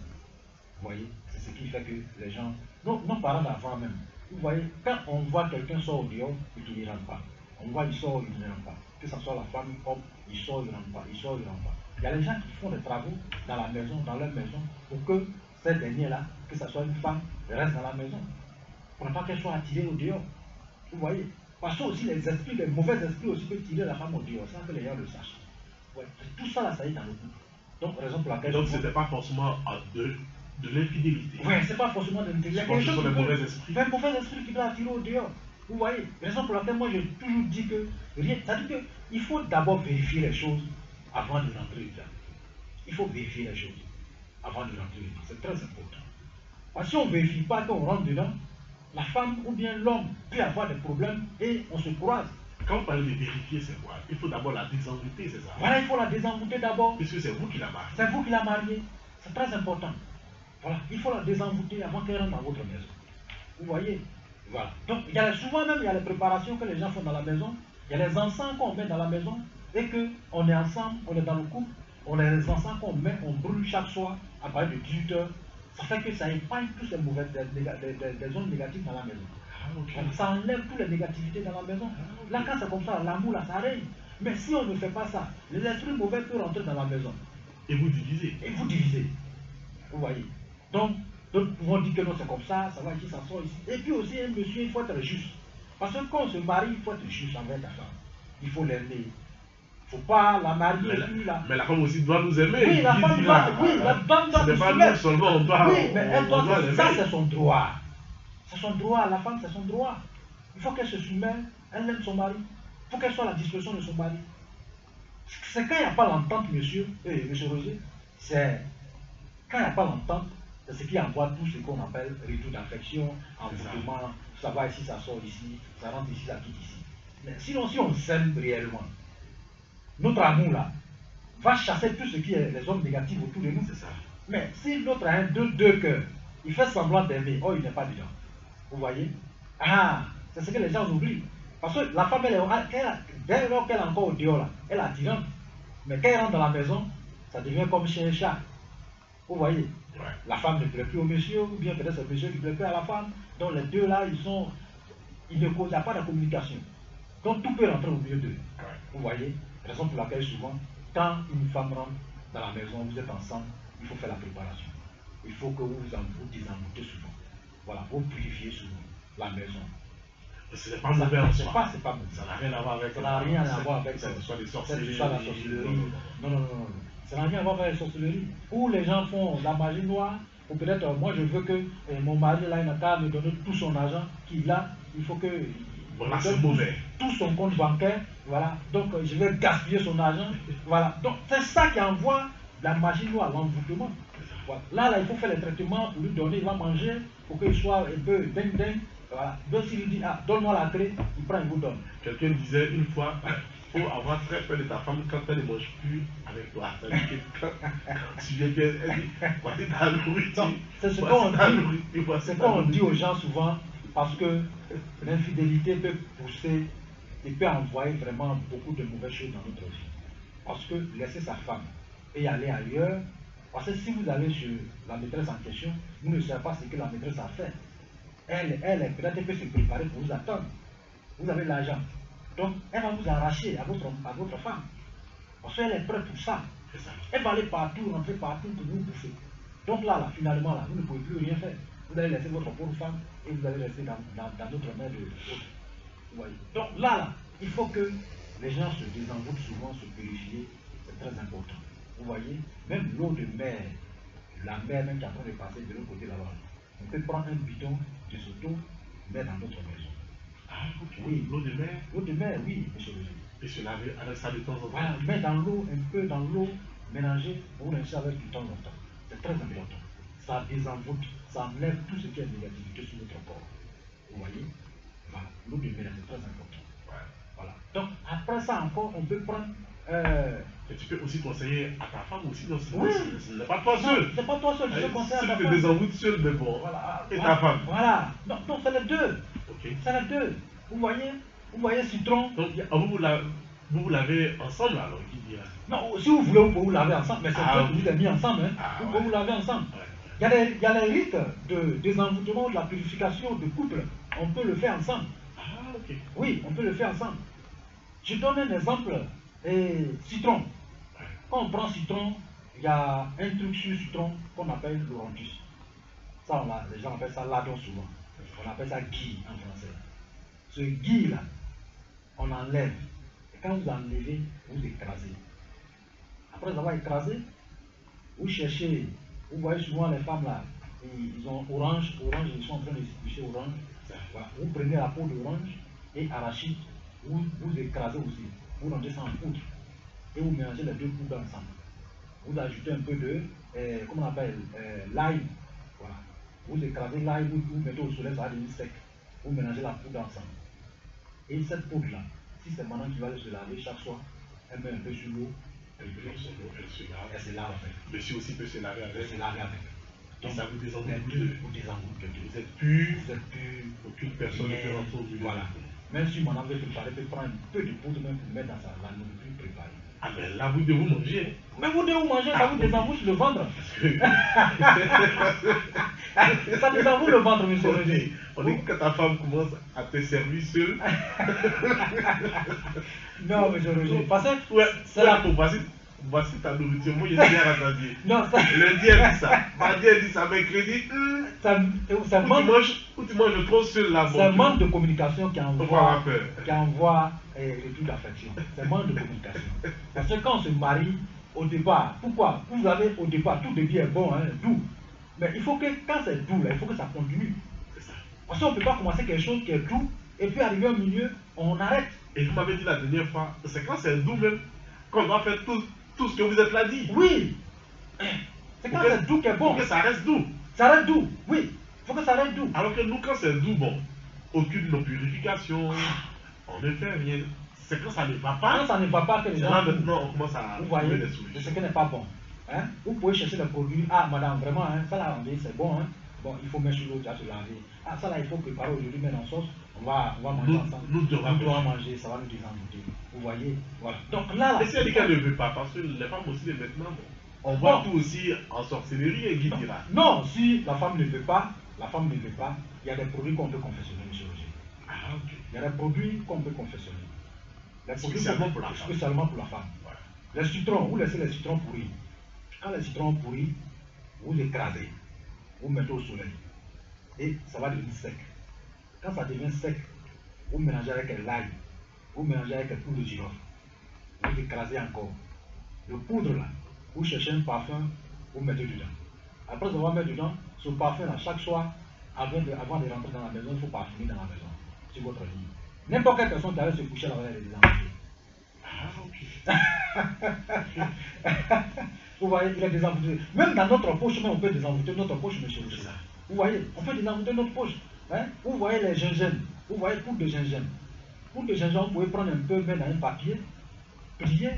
Vous voyez, c'est ce qui fait que les gens, nos parents d'avant même, vous voyez, quand on voit quelqu'un sort au dehors et qu'il ne rentre pas, on voit il sort, il ne rentre pas. Que ce soit la femme, homme, il sort, il ne rentre pas, il sort, il ne rentre pas. Il y a des gens qui font des travaux dans la maison, dans leur maison, pour que cette dernière-là, que ce soit une femme, reste dans la maison. Pour ne pas qu'elle soit attirée au dehors. Vous voyez. Parce que aussi les esprits, les mauvais esprits aussi peuvent tirer la femme au dehors, sans que les gens le sachent. Ouais. Tout ça là, ça y est dans le couple. Donc, raison pour laquelle.
Donc, ce n'était pas forcément de l'infidélité.
Oui, c'est pas forcément de l'infidélité.
Ce sont les mauvais esprits.
Les mauvais esprits qui peuvent attirer au dehors. Vous voyez. Raison pour laquelle moi j'ai toujours dit que rien. C'est-à-dire qu'il faut d'abord vérifier les choses avant de rentrer dedans. Il faut vérifier les choses avant de rentrer dedans. C'est très important. Parce que si on ne vérifie pas qu'on rentre dedans, la femme ou bien l'homme peut avoir des problèmes et on se croise.
Quand vous parlez de vérifier, c'est quoi? Il faut d'abord la désenvoûter, c'est ça?
Voilà, il faut la désenvoûter d'abord.
Puisque c'est vous qui la mariez.
C'est vous qui la mariez. C'est très important. Voilà, il faut la désenvoûter avant qu'elle rentre dans votre maison. Vous voyez? Voilà. Donc, souvent même, il y a les préparations que les gens font dans la maison. Il y a les encens qu'on met dans la maison et qu'on est ensemble, on est dans le couple. On a les encens qu'on met, on brûle chaque soir à partir de 18 h. Ça fait que ça épargne tous les mauvais, des zones négatives dans la maison. Okay. Donc, ça enlève toutes les négativités dans la maison. Okay. Là, quand c'est comme ça, l'amour, là, ça règne. Mais si on ne fait pas ça, les esprits mauvais peuvent rentrer dans la maison.
Et vous divisez.
Et vous divisez. Vous voyez. Donc, d'autres vont dire que non, c'est comme ça va ici, ça sort ici. Et puis aussi, un monsieur, il faut être juste. Parce que quand on se marie, il faut être juste envers ta femme. Il faut l'aimer. Il ne faut pas la marier.
Mais la femme aussi doit nous aimer.
Oui, la femme doit. Oui, la femme doit nous
aimer. Seulement, on doit.
Oui, mais elle doit. Ça, c'est son droit. C'est son droit. La femme, c'est son droit. Il faut qu'elle se soumette. Elle aime son mari. Il faut qu'elle soit à la disposition de son mari. C'est quand il n'y a pas l'entente, monsieur Roger, c'est quand il n'y a pas l'entente, c'est ce qui envoie tout ce qu'on appelle retour d'affection, envoûtement, ça va ici, ça sort ici, ça rentre ici, ça quitte ici. Mais sinon, si on s'aime réellement, notre amour là va chasser tout ce qui est les hommes négatifs autour de nous.
C'est ça.
Mais si l'autre a deux cœurs, il fait semblant d'aimer, oh, il n'est pas dedans. Vous voyez? Ah, c'est ce que les gens oublient. Parce que la femme, dès lors qu'elle est encore au dehors, là, elle est attirante. Mais quand elle rentre dans la maison, ça devient comme chien et chat. Vous voyez?
Ouais.
La femme ne plaît plus au monsieur, ou bien peut-être c'est le monsieur qui ne plaît plus à la femme. Donc les deux là, il n'y a pas de communication. Donc tout peut rentrer au milieu d'eux.
Ouais.
Vous voyez? Raison pour laquelle souvent, quand une femme rentre dans la maison, vous êtes ensemble, il faut faire la préparation. Il faut que vous désemboutez souvent. Voilà, vous purifiez souvent la maison.
Ce n'est pas mauvais en soi.
C'est pas mauvais.
Ça n'a rien à voir avec
ça. Ça n'a rien à voir avec
ça. Soit des sorcelleries.
Soit la sorcellerie. Non. Ça n'a rien à voir avec la sorcellerie. Où les gens font la magie noire, ou peut-être, moi je veux que mon mari là, il n'a qu'à me donner tout son argent qu'il a, il faut que.
Voilà, c'est mauvais.
Tout son compte bancaire, voilà. Donc je vais gaspiller son argent. Voilà. Donc c'est ça qui envoie la magie noire, l'envoûtement. Voilà. Là, il faut faire les traitements pour lui donner, il va manger, pour qu'il soit un peu dingue. Voilà. Donc s'il lui dit, ah, donne-moi la clé, il prend, il vous donne.
Quelqu'un disait une fois, il faut avoir très peur de ta femme quand elle ne mange plus avec toi. C'est-à-dire que quand tu viens, elle dit, voici ta nourriture.
C'est ce qu'on dit aux gens souvent, parce que l'infidélité peut pousser et peut envoyer vraiment beaucoup de mauvaises choses dans notre vie. Parce que laisser sa femme et aller ailleurs, parce que si vous allez sur la maîtresse en question, vous ne savez pas ce que la maîtresse a fait. Elle peut-être peut se préparer pour vous attendre. Vous avez l'argent. Donc, elle va vous arracher à votre femme. Parce qu'elle est prête pour ça. Elle va aller partout, rentrer partout pour vous bouffer. Donc là, finalement, vous ne pouvez plus rien faire. Vous allez laisser votre pauvre femme et vous allez rester dans notre main de l'autre. Vous voyez. Donc là, il faut que les gens se désenvoûtent souvent, se purifient. C'est très important. Vous voyez, même l'eau de mer, la mer même qui est en train de passer de l'autre côté là-bas, on peut prendre un bidon de cette eau, mettre dans notre maison.
Ah, ok.
Oui.
L'eau de mer?
L'eau de mer, oui, monsieur le juge.
Et se laver avec ça de temps en temps?
Voilà, mettre dans l'eau, un peu dans l'eau, mélanger, vous rincer avec du temps en temps. C'est très important. Ça désenvoûte, ça enlève tout ce qui est négativité sur notre corps. Vous voyez? Voilà, l'eau de mer, c'est très important.
Ouais.
Voilà. Donc, après ça encore, on peut prendre.
Et tu peux aussi conseiller à ta femme aussi, donc
oui.
Ce n'est pas toi seul.
C'est pas toi seul, je peux conseiller à ta femme.
Si tu te désenvoûtes seul, mais bon.
Voilà.
Et ta femme.
Voilà. Non, c'est les deux.
Ok.
C'est les deux. Vous voyez citron.
Donc, vous l'avez ensemble alors, qui dit là?
Non, si vous voulez, vous pouvez vous laver ensemble, mais c'est toi qui vous êtes mis ensemble. Hein. Vous pouvez vous laver ensemble. Ouais. Il y a les rites de désenvoûtement, de la purification de couple. On peut le faire ensemble.
Ah, ok.
Oui, on peut le faire ensemble. Je donne un exemple. Citron. Quand on prend citron, il y a un truc sur citron qu'on appelle l'orantus. Ça, les gens appellent ça ladon souvent. On appelle ça gui en français. Ce gui là, on enlève. Et quand vous enlevez, vous écrasez. Après avoir écrasé, vous cherchez, vous voyez souvent les femmes là, ils ont orange, ils sont en train de éplucher orange. Voilà. Vous prenez la peau d'orange et arachide, vous écrasez aussi. Vous rendez ça en poudre. Et vous mélangez les deux poudres ensemble. Vous ajoutez un peu de, comment on appelle, lime. Voilà. Vous écrasez lime, vous mettez au soleil, ça va devenir sec. Vous mélangez la poudre ensemble. Et cette poudre-là, si c'est maintenant qu'il va se laver chaque soir, elle met un peu sur l'eau.
Elle se lave.
Elle se lave avec.
Monsieur aussi peut se laver avec.
Elle se lave avec.
Donc ça vous désenvoûte.
Vous désenvoûte.
Vous êtes pur.
Vous êtes pur.
Aucune personne ne peut rentrer au milieu.
Voilà. Même si mon avait préparé, peut prendre un peu de poudre même pour mettre dans la nourriture préparée.
Ah ben là, vous devez vous manger.
Mais vous devez vous manger, ça vous désenvoûte le ventre. Ça désenvoûte le ventre, monsieur Roger.
On dit que ta femme commence à te servir seule.
Non, monsieur Roger. Parce que
c'est la pour passer. voici ta nourriture. Moi, je suis bien rassasié.
Non, ça,
Lundi, elle dit ça. Mardi, elle dit ça. Mercredi,
ça
ou tu manges trop seul là.
c'est un manque de communication qui
Voilà,
envoie,
peur.
le tout d'affection. C'est un manque de communication. Parce que quand on se marie, au départ, pourquoi vous avez au départ, tout début est bon, hein, doux. Mais il faut que, quand c'est doux, là, il faut que ça continue.
C'est ça.
Parce qu'on ne peut pas commencer quelque chose qui est doux, et puis arriver au milieu, on arrête.
Et vous m'avez dit la dernière fois, c'est quand c'est doux même qu'on doit faire tout ce que vous êtes là dit.
Oui. C'est quand c'est doux qui est bon.
Pour que ça reste doux.
Ça reste doux, oui. Il faut que ça reste doux.
Alors que nous, quand c'est doux, bon, aucune de nos purifications, on ne fait rien. C'est quand ça ne va pas.
Quand ça ne va pas, que les
C'est
gens.
là maintenant on commence à
Vous
trouver
voyez,
des
de
solutions.
ce qui n'est pas bon. Hein? Vous pouvez chercher le produit. Ah, madame, vraiment, hein, ça là, on dit c'est bon. Hein? Bon, il faut mettre sur l'eau, tu vas se laver. Ah, ça là, il faut préparer aujourd'hui, mettre en sauce. On va manger ensemble.
Nous devons
manger, ça va nous désenvoûter. Vous voyez, voilà. Donc là,
Et si elle dit qu'elle ne veut pas, parce que les femmes aussi, les maintenant, bon, on voit tout aussi en sorcellerie et guide là.
Non, si la femme ne veut pas, il y a des produits qu'on peut confectionner, monsieur Roger.
Ah, ok.
Il y a des produits qu'on peut confectionner.
Spécialement pour la femme.
Spécialement pour la femme.
Voilà.
Les citrons, vous laissez les citrons pourris. Quand les citrons pourris, vous écrasez, vous mettez au soleil. Et ça va devenir sec. Quand ça devient sec, vous mélangez avec l'ail, vous mélangez avec le poudre de girofle. Vous écrasez encore. Le poudre là, vous cherchez un parfum, vous mettez dedans. Après avoir mis dedans, ce parfum là, chaque soir, avant de rentrer dans la maison, il faut parfumer dans la maison, sur votre lit. N'importe quelle personne qui allait se coucher là, elle est désenvoûtée.
Ah, ok.
Vous voyez, il est désenvoûté. Même dans notre poche, on peut désenvoûter notre poche, monsieur. Vous voyez, on peut désenvoûter notre poche. Hein? Vous voyez les gingembre, vous voyez poudre de gingembre. Poudre de gingembre, vous pouvez prendre un peu, mettre dans un papier, plier,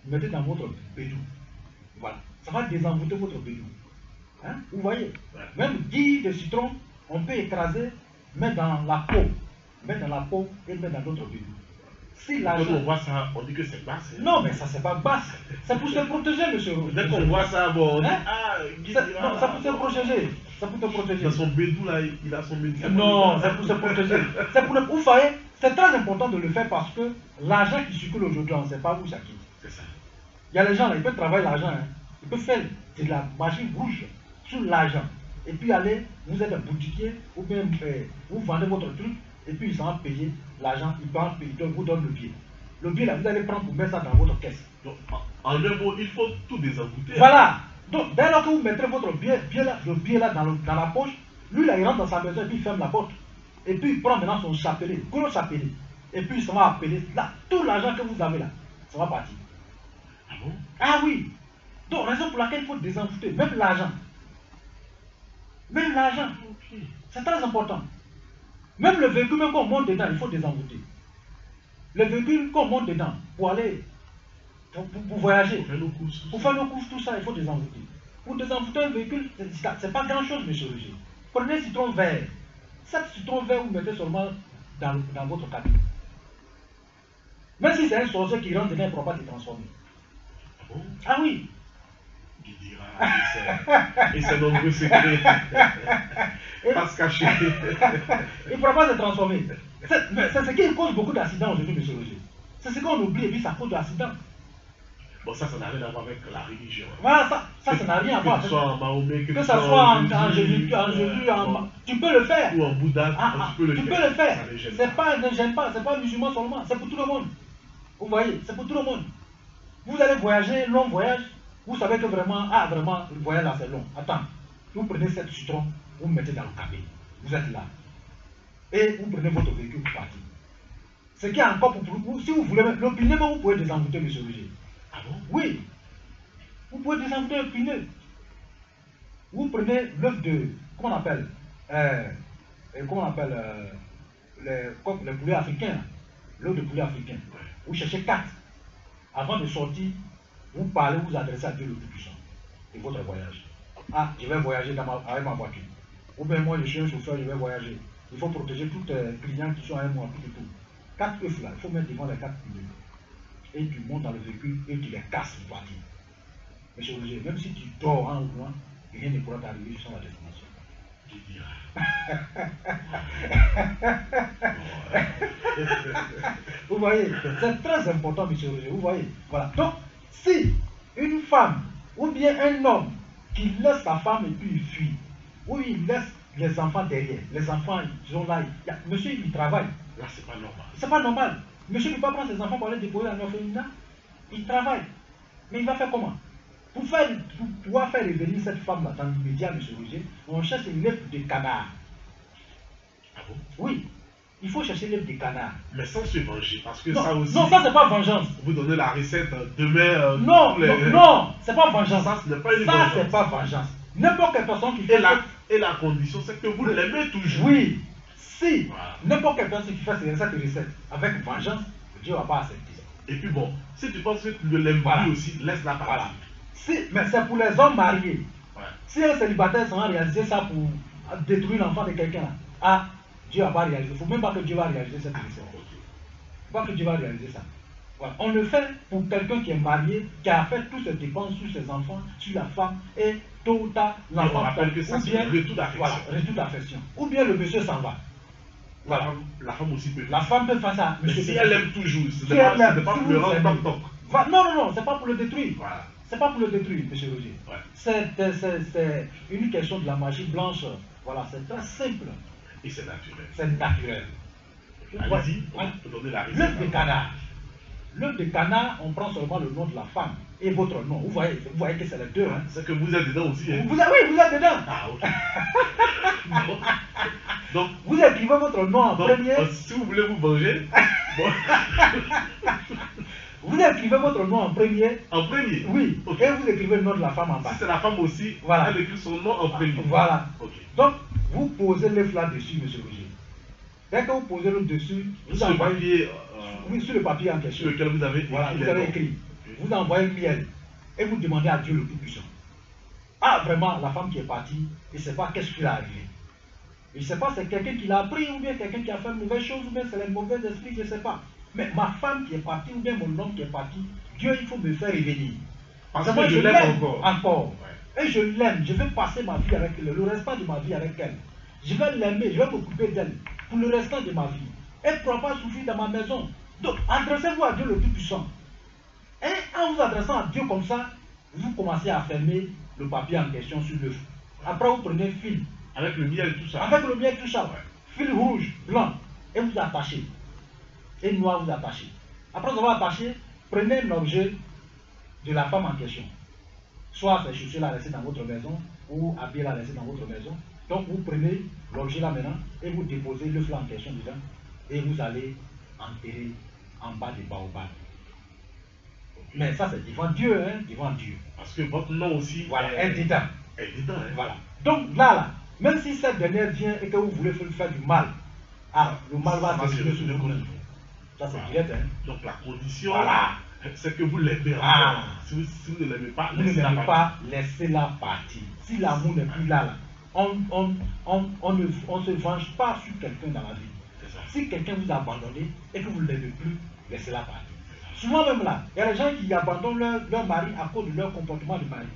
mettez dans votre bédou. Voilà, ça va désenvoûter votre bédou. Hein? Vous voyez, même 10 de citron, on peut écraser, mettre dans la peau et mettre dans d'autres bédou. Si
Quand on voit ça, on dit que c'est basse. Hein?
Non, mais ça c'est pas basse. C'est pour se protéger, monsieur.
Dès qu'on voit ça, bon, on dit,
hein?
non,
ça pour se protéger. Ça pour te protéger.
Dans son bédou là, il a son médicament.
Non, c'est pour se protéger. Vous voyez, c'est très important de le faire parce que l'argent qui circule aujourd'hui, on ne sait pas où ça quitte.
C'est ça.
Il y a les gens là, ils peuvent travailler l'argent. Hein. Ils peuvent faire de la machine rouge sur l'argent. Et puis aller, vous êtes un boutiquier, ou bien vous vendez votre truc, et puis ils s'en vont payer l'argent, ils vous donnent le billet. Le billet là, vous allez prendre pour mettre ça dans votre caisse.
Donc, en un mot, il faut tout désenvoûter.
Voilà. Donc, dès lors que vous mettrez votre le billet là dans la poche, lui là, il rentre dans sa maison et puis il ferme la porte. Et puis il prend maintenant son chapelet, gros chapelet. Et puis il s'en va appeler. Là, tout l'argent que vous avez là, ça va partir.
Ah bon?
Ah oui. Donc, raison pour laquelle il faut désenvoûter, même l'argent. Même l'argent.
Ok.
C'est très important. Même le véhicule, même quand on monte dedans, il faut désenvoûter. Le véhicule, quand on monte dedans, pour aller, pour voyager, pour faire nos courses, tout ça, il faut désenvoûter. Pour désenvoûter un véhicule, c'est pas grand chose, monsieur Roger. Prenez un citron vert. Cet citron vert, vous mettez seulement dans votre cabine. Même si c'est un sorcier qui rentre dedans, il ne pourra pas se transformer.
Ah bon?
Ah oui.
Il dira, et c'est nombreux secrets. Pas se cacher.
Il ne pourra pas se transformer. C'est ce qui cause beaucoup d'accidents aujourd'hui, monsieur Roger. C'est ce qu'on oublie et puis ça cause d'accidents.
Bon, ça n'a rien à voir avec la religion.
Voilà, ça n'a rien à voir.
Que ce soit en Mahomet,
que ce soit en Jésus, tu peux le faire.
Ou en Bouddha, tu peux le faire.
Ça ne gêne pas, c'est pas musulman seulement, c'est pour tout le monde. Vous voyez, c'est pour tout le monde. Vous allez voyager, long voyage, vous savez que vraiment, le voyage là c'est long. Attends, vous prenez 7 citrons, vous mettez dans le cabine, vous êtes là. Et vous prenez votre véhicule pour partir. Ce qui est encore pour vous, si vous voulez, le pneu, vous pouvez désenvoûter, monsieur Roger.
Ah bon?
Oui. Vous pouvez désenvoûter le pneu. Vous prenez l'œuf de, comment on appelle, les poulets africains, l'œuf de poulet africain. Vous cherchez 4. Avant de sortir, vous parlez, vous adressez à Dieu le Tout-Puissant de votre voyage. Ah, je vais voyager avec ma voiture. Ou bien moi, je suis un chauffeur, je vais voyager. Il faut protéger tous les clients qui sont avec moi, tout et tout. 4 œufs là, il faut mettre devant les 4 pneus. Et tu montes dans le véhicule et tu les casses pour partir. Monsieur Roger, même si tu dors en loin, rien ne pourra t'arriver jusqu'à la destination. Vous voyez, c'est très important, monsieur Roger. Vous voyez, voilà. Donc, si une femme ou bien un homme qui laisse sa femme et puis il fuit, ou il laisse les enfants derrière, les enfants ils sont là, monsieur il travaille.
Là, c'est pas normal.
C'est pas normal. Monsieur ne peut pas prendre ses enfants pour aller déposer en orphelinat. Il travaille. Mais il va faire comment? Pour pouvoir faire revenir cette femme-là dans l'immédiat, monsieur Roger, on cherche une lèvre de canard.
Ah bon?
Oui, il faut chercher l'œuf de canard.
Mais sans se venger, parce que
Non,
ça aussi.
non, ça c'est pas vengeance.
Vous donnez la recette demain.
Non, non, c'est pas vengeance.
Ça, ce n'est pas une
Ça,
vengeance.
c'est pas vengeance. N'importe quelle personne qui fait
Et la condition, c'est que vous l'aimez toujours.
Oui, si
Voilà.
n'importe quelle personne qui fait cette recette avec vengeance, Dieu ne va pas accepter.
Et puis bon, si tu penses que tu ne l'aimes
Voilà.
plus aussi, laisse-la partir.
Voilà. Mais c'est pour les hommes mariés.
Ouais.
Si un célibataire s'en réaliser ça pour détruire l'enfant de quelqu'un, ah, Dieu va pas réaliser. Il ne faut même pas que Dieu va réaliser cette recette.
Ok.
Il ne faut pas que Dieu va réaliser ça. Voilà. On le fait pour quelqu'un qui est marié, qui a fait toutes ses dépenses sur ses enfants, sur la femme, et tôt ou tard, l'enfant.
on rappelle que ça, c'est le retour d'affection.
Voilà, retour d'affection. Ou bien le monsieur s'en va. Voilà.
La femme aussi peut.
La femme peut faire ça.
Mais si elle aime toujours, ce
Si
n'est pas,
elle aime,
ce n'est pas
si
pour le
vous
rendre
aimez.
top.
Non, non, non, c'est pas pour le détruire.
Voilà.
C'est pas pour le détruire, monsieur Roger.
Ouais.
C'est une question de la magie blanche. Voilà, c'est très simple.
Et c'est naturel.
C'est naturel.
Allez-y,
Ouais.
on peut donner la recette.
L'œuf de canard. L'œuf de canard, on prend seulement le nom de la femme et votre nom. Vous voyez que c'est les deux. Hein.
C'est que vous êtes dedans aussi. Hein?
Oui, vous êtes dedans.
Ah, ok. donc,
Vous écrivez votre nom en premier.
Si vous voulez vous venger, bon.
Vous écrivez votre nom en premier.
En premier.
Oui.
Ok.
Et vous écrivez le nom de la femme en bas.
Si c'est la femme aussi,
Voilà.
elle écrit son nom en premier.
Voilà.
Ok.
Donc, vous posez l'œuf là-dessus, monsieur Roger. Dès que vous posez l'œuf dessus, vous
Sur le
envoyez.
papier
Oui, sur le papier en question.
sur lequel vous avez écrit.
Voilà, vous
les
avez
noms.
écrit.
Ok.
Vous envoyez miel. Et vous demandez à Dieu le Tout-Puissant. Ah, vraiment, la femme qui est partie, il ne sait pas qu'est-ce qui lui est arrivé. Il ne sait pas c'est quelqu'un qui l'a pris, ou bien quelqu'un qui a fait une mauvaise chose, ou bien c'est les mauvais esprits, je ne sais pas. Mais ma femme qui est partie, ou bien mon homme qui est parti, Dieu, il faut me faire revenir.
Parce
moi,
que je l'aime encore. Ouais.
Et je l'aime, je vais passer ma vie avec elle, le restant de ma vie avec elle. Je vais l'aimer, je vais m'occuper d'elle pour le restant de ma vie. Elle ne pourra pas souffrir dans ma maison. Donc, adressez-vous à Dieu le Tout-Puissant. Et en vous adressant à Dieu comme ça, vous commencez à fermer le papier en question sur l'œuf. Après, vous prenez fil.
Avec le miel, tout ça.
Avec le miel, tout ça.
Ouais.
Fil rouge, blanc. Et vous attachez. Et noir, vous attachez. Après vous avez attaché, prenez l'objet de la femme en question. Soit ces chaussures-là laissées dans votre maison, ou habillées-là laissées dans votre maison. Donc vous prenez l'objet là maintenant, et vous déposez l'œuf là en question dedans, et vous allez enterrer en bas des baobabs. Mais ça c'est devant Dieu, hein, devant Dieu.
Parce que votre nom aussi
Voilà, est dedans.
est dedans. Hein.
Voilà. Donc là, même si cette dernière vient et que vous voulez faire du mal, ah, le mal va se sur le compte. Ça c'est direct, hein.
Donc la condition,
Voilà.
c'est que vous l'aimez encore.
Ah.
Si vous ne l'aimez pas,
Vous ne l'aimez pas, laissez-la partir. Si l'amour n'est plus là, on ne se venge pas sur quelqu'un dans la vie.
C'est ça.
Si quelqu'un vous a abandonné et que vous ne l'aimez plus, laissez-la partir. Souvent même là, il y a des gens qui abandonnent leur mari à cause de leur comportement de mari.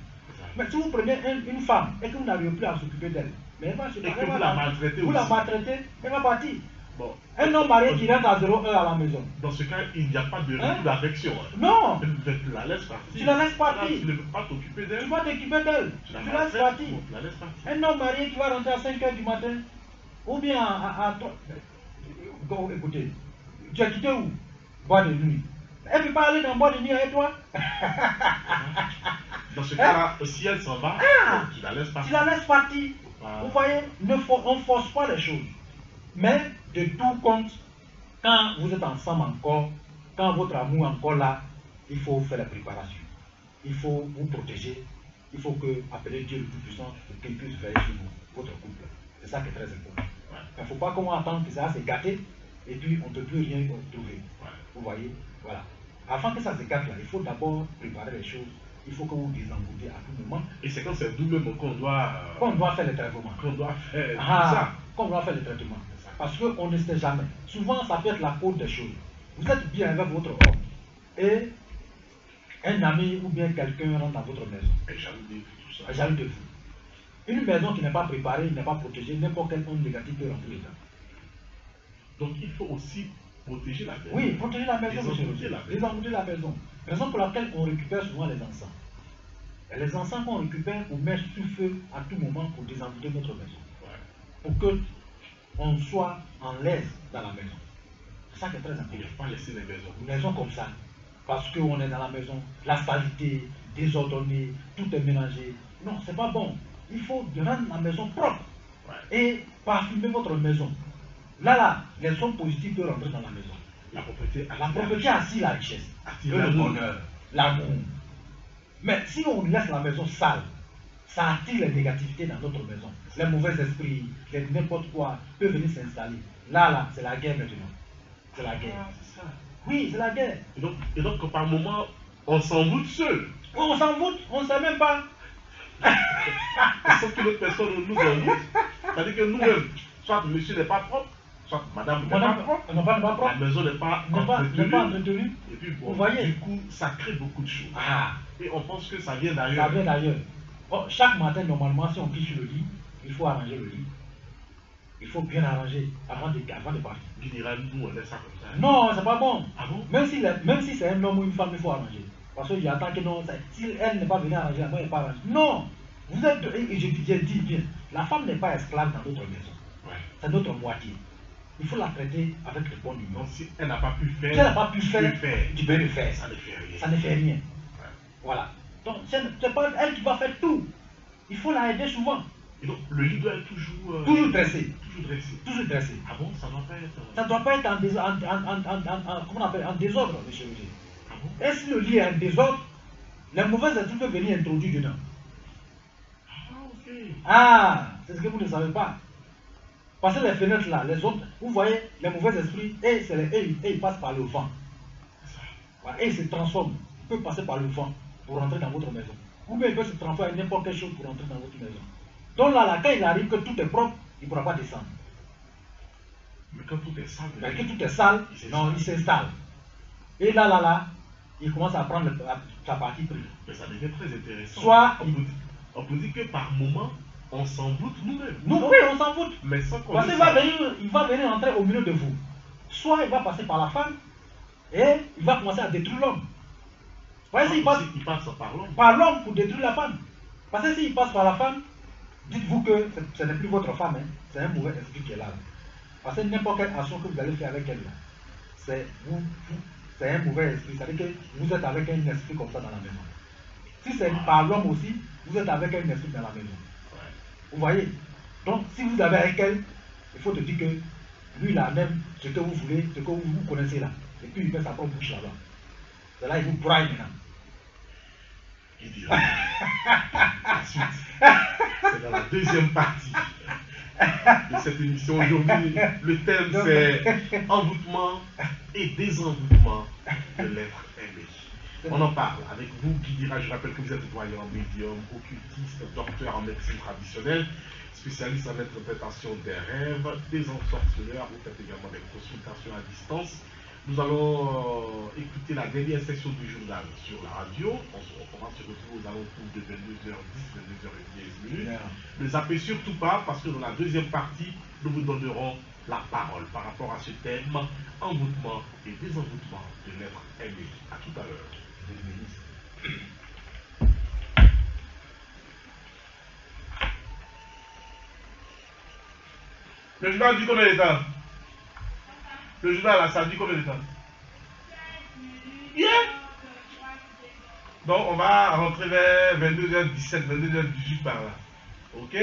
Mais si vous prenez une femme et que vous n'arrivez plus à s'occuper d'elle, mais elle va se
Et que vous la maltraitez
vous la
aussi.
maltraitez, elle va partir.
Bon.
Un homme marié qui rentre à 0 heure à la maison.
Dans ce cas, il n'y a pas de
Hein?
retour d'affection. Hein.
Non,
Tu la laisses partir.
tu la laisses partir.
Tu ne peux pas t'occuper
Tu
d'elle.
vas t'occuper d'elle.
Tu
Tu
la
laisses
maltraites.
partir.
Bon, tu la laisses partir.
Un homme marié qui va rentrer à 5 heures du matin, ou bien écoutez, tu as quitté où? Bois de nuit. Elle ne peut pas aller dans bois de nuit avec toi.
Dans ce cas-là, si elle s'en va,
Ah.
tu la laisses
Tu
partir.
la laisses partir.
Ah.
Vous voyez, on ne force pas les choses. Mais de tout compte, quand vous êtes ensemble encore, quand votre amour est encore là, il faut faire la préparation. Il faut vous protéger. Il faut appeler Dieu le Tout-Puissant pour qu'il puisse veiller sur vous, votre couple. C'est ça qui est très important.
Ouais.
Il ne faut pas qu'on attende que ça se gâte et puis on ne peut plus rien trouver.
Ouais.
Vous voyez, voilà. Avant que ça se gâte là, il faut d'abord préparer les choses. Il faut que vous désengoudiez à tout moment.
Et c'est quand c'est nous-mêmes qu'on doit,
Qu'on doit faire le traitement.
qu'on doit faire tout
Ah,
ça.
qu'on doit faire le traitement. Parce qu'on ne sait jamais. Souvent, ça peut être la cause des choses. Vous êtes bien avec votre homme et un ami ou bien quelqu'un rentre dans votre maison.
Et jaloux de tout ça.
Jaloux de vous. Une maison qui n'est pas préparée, n'est pas protégée, n'importe quel homme négatif peut rentrer dedans.
Donc il faut aussi protéger la maison.
Oui, protéger la maison, monsieur.
Désengouder la maison.
Désengouder la maison. Raison pour laquelle on récupère souvent les enfants. Et les encens qu'on récupère pour mettre sous feu à tout moment pour désenvoûter notre maison.
Ouais.
Pour que on soit en l'aise dans la maison. C'est ça qui est très important.
Il ne faut pas laisser les maisons.
Une maison comme ça, parce qu'on est dans la maison, la saleté, désordonnée, tout est mélangé. Non, c'est pas bon. Il faut rendre la maison propre.
Ouais.
Et parfumer votre maison. Là, les sons positifs peuvent rentrer dans la maison.
La propriété
attire la richesse,
attire
le
l'amour.
bonheur, l'amour. Mais si on laisse la maison sale, ça attire les négativités dans notre maison. Les mauvais esprits, n'importe quoi peut venir s'installer. Là, c'est la guerre maintenant. C'est la guerre.
Ah, c'est ça.
Oui, c'est la guerre.
Et donc par moment, on s'envoûte seul.
On s'en voûte, on ne sait même pas.
Sauf que l'autre personne nous envoûte. C'est-à-dire que nous-mêmes, soit monsieur n'est pas propre, soit madame n'est pas propre,
Pas propre.
la maison n'est pas
N'est pas
entretenue.
entretenu.
Et puis bon,
Vous voyez?
du coup, ça crée beaucoup de choses.
Ah,
Et on pense que ça vient
ça
d'ailleurs.
vient d'ailleurs. Oh, chaque matin, normalement, si on pisse sur le lit, il faut arranger le lit. Il faut bien arranger avant de partir.
Qui dira, nous, on laisse ça comme ça.
Non, c'est pas bon.
Ah bon?
Même si c'est un homme ou une femme, il faut arranger. Parce qu'il attend que non, si elle n'est pas venue arranger, la moi, elle n'est pas arrangée. Non! Vous êtes, et j'ai dit bien, la femme n'est pas esclave dans notre maison.
Ouais.
C'est notre moitié. Il faut la traiter avec le bon humeur.
Donc si elle n'a pas pu faire,
Si elle n'a pas pu
tu
faire,
peux faire.
tu peux le faire.
Ça ne fait rien.
Ça ne fait rien.
Ouais.
Voilà. Donc, c'est pas elle qui va faire tout. Il faut la aider souvent.
Et donc le lit doit être toujours,
Toujours dressé.
toujours dressé.
Toujours dressé.
Ah bon, ça ne doit pas être.
Ça ne doit pas être comment on appelle, en désordre, monsieur Roger.
Ah bon?
Et si le lit est en désordre, les mauvais esprits peuvent venir introduire dedans.
Ah ok.
Ah, c'est ce que vous ne savez pas. Parce que les fenêtres là, les autres, vous voyez, les mauvais esprits, ils passent par le vent.
C'est ça.
Voilà, et ils se transforment. Ils peuvent passer par le vent pour rentrer dans votre maison. Ou bien ils peuvent se transformer en n'importe quelle chose pour rentrer dans votre maison. Donc là, quand il arrive que tout est propre, il ne pourra pas descendre.
Mais quand tout est sale,
Mais que tout est sale, non, il s'installe. Et là, il commence à prendre sa partie prise.
mais ça devient très intéressant.
Soit
on peut dire que par moment, on s'envoûte nous-mêmes.
nous, oui, on s'en fout.
Mais sans qu'on
Parce
le
qu'il
sache.
va venir entrer au milieu de vous. Soit il va passer par la femme et il va commencer à détruire l'homme. Vous voyez, s'il passe
Il passe par l'homme.
par l'homme pour détruire la femme. Parce que s'il passe par la femme, dites-vous que ce n'est plus votre femme, hein. C'est un mauvais esprit qui est là. Parce que n'importe quelle action que vous allez faire avec elle, c'est un mauvais esprit. C'est-à-dire que vous êtes avec un esprit comme ça dans la maison. Si c'est par l'homme aussi, vous êtes avec un esprit dans la maison.
Ouais.
Vous voyez? Donc, si vous avez avec elle, il faut te dire que lui, là, même ce que vous voulez, ce que vous connaissez là, et puis il met sa propre bouche là-bas. C'est là il vous braille maintenant.
Il dira. Ensuite, c'est dans la deuxième partie de cette émission. Aujourd'hui, le thème c'est envoûtement et désenvoûtement de l'être aimé. On en parle avec vous, Guy Dira. Je rappelle que vous êtes voyant, médium, occultiste, docteur en médecine traditionnelle, spécialiste en interprétation des rêves, des ensorceleurs. Vous faites également des consultations à distance. Nous allons écouter la dernière section du journal sur la radio. On va se retrouver aux alentours de 22h10, 22h15. Ne zappez surtout pas parce que dans la deuxième partie, nous vous donnerons la parole par rapport à ce thème, envoûtement et désenvoûtement de l'être aimé. À tout à l'heure. Le journal dit combien de temps? Le journal là, ça dit combien de temps? Yeah. Donc on va rentrer vers 22h17, 22h18 par là. Ok?